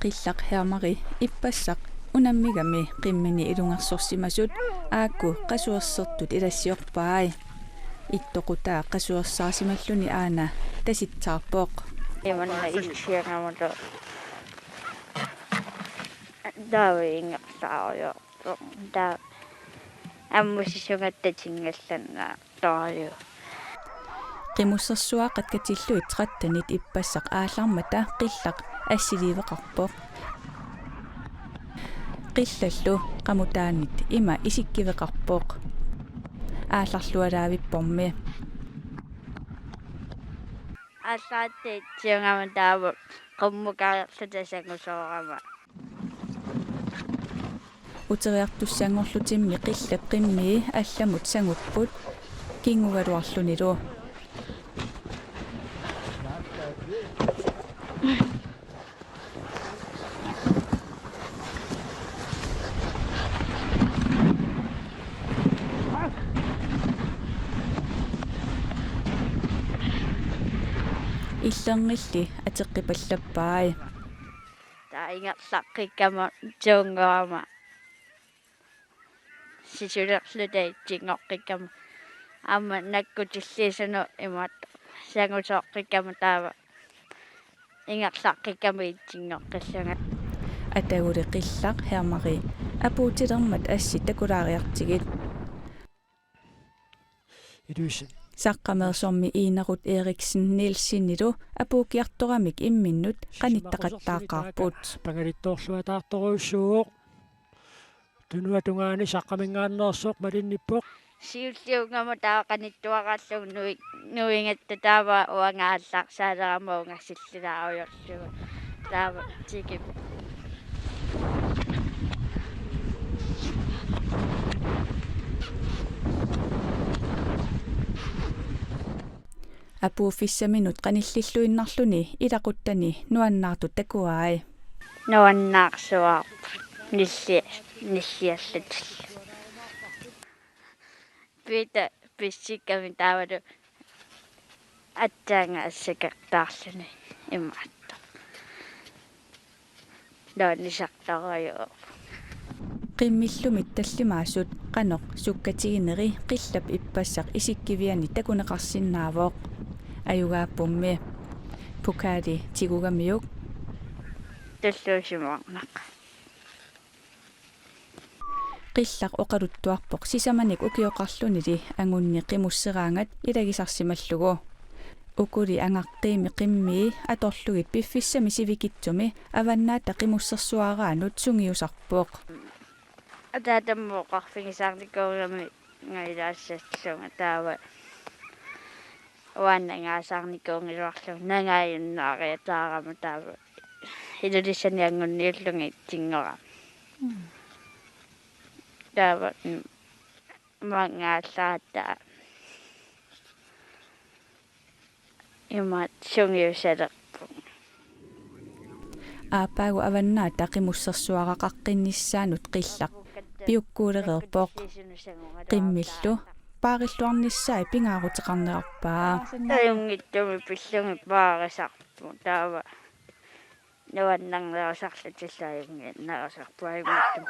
qillaq hermari ippassaq unammigami qimmini ilungersorsimasut aakku qasuersertut ilassiorpaai ittoqutaa qasuersaarsimalluni aana tasitsaarpoq imanna itsiangamulo daawingaqsaario daa аммусисунгаттатингаллангаа таариу qimussersuaqat katilluit 13-nit ippassaq aallarmata qillaq ассиливеқарпоқ qillallu qamutaanit ima isikkivеқарпоқ аалларлуалаавиппорми аллааттиитсиунгама таава qummukaarerlutasangusоорама утериартуссангорлутимми qillap qimmii алламут сангуппут кингугалуарлунилу иллернилли атеққипаллаппаи таингерлаққиккама туунгаама сисулерлутаитсингоққиккама аама наккутиллисану имаат сангусооққиккама таава ингерлаққиккама итсингоққиллунга атагули qillaq hermari апуутилермат асси такулаариартигит Iduisen саққамерсорми иинерут Эриксен Нилсинилу апуукиарторамик имминнут qaниттақаттааққарпут пангалиттоорлуатаарторуйссууоқ тунуатунгаани саққамингааннерсоқ малинниппоқ сиуллиунгама таақаниттуақарлуг нуингатта таава уангааллаарсаалерамаунгасиллилааруйорлугу таава тикип апууфиссаминут qanillilluinnarluni ilaqуттани нуаннаарту такуаи нуаннаарсуаа ниллиаллатилла пита писсикками таавалу аттаанга ассакертаарлуни имаатта лаанисартарайо qimmillumit tallimaasut qanoq sukkatigineri qillap ippassaq isikkiviani takuneqarsinnaavoq аюгааппумми пукаали тигугамиук таллуусимаарнақ qillaq oqaluttuarpoq sisamanik ukiоqarlunili angунни qimusseraangat iлагисарсималлугу ukuli angaqqiimi qimmii atorlugit piffissami sivikitsumi avannaata qimussерсуараанут сунгиусарпоq атаатаммооқарфигисаарникоорами ngailaassallunga taava уаннангаасаарникуунгилуарлу нангааюннаариатаарама таава илулиссаниангунниуллунги тингора таава мангааллаата имат сунгиусалерпу аапаагу аваннаата qimussерсуарақаққиннissaanут qillaq piukkuulereerpoq qimmillu паариллуарниссаа пингаарутеқарнеарпаа таюнгиттуми пиллунги паарисарпу таава нуаннарлерсарлатиллааюнги нарасарпуаюнгитту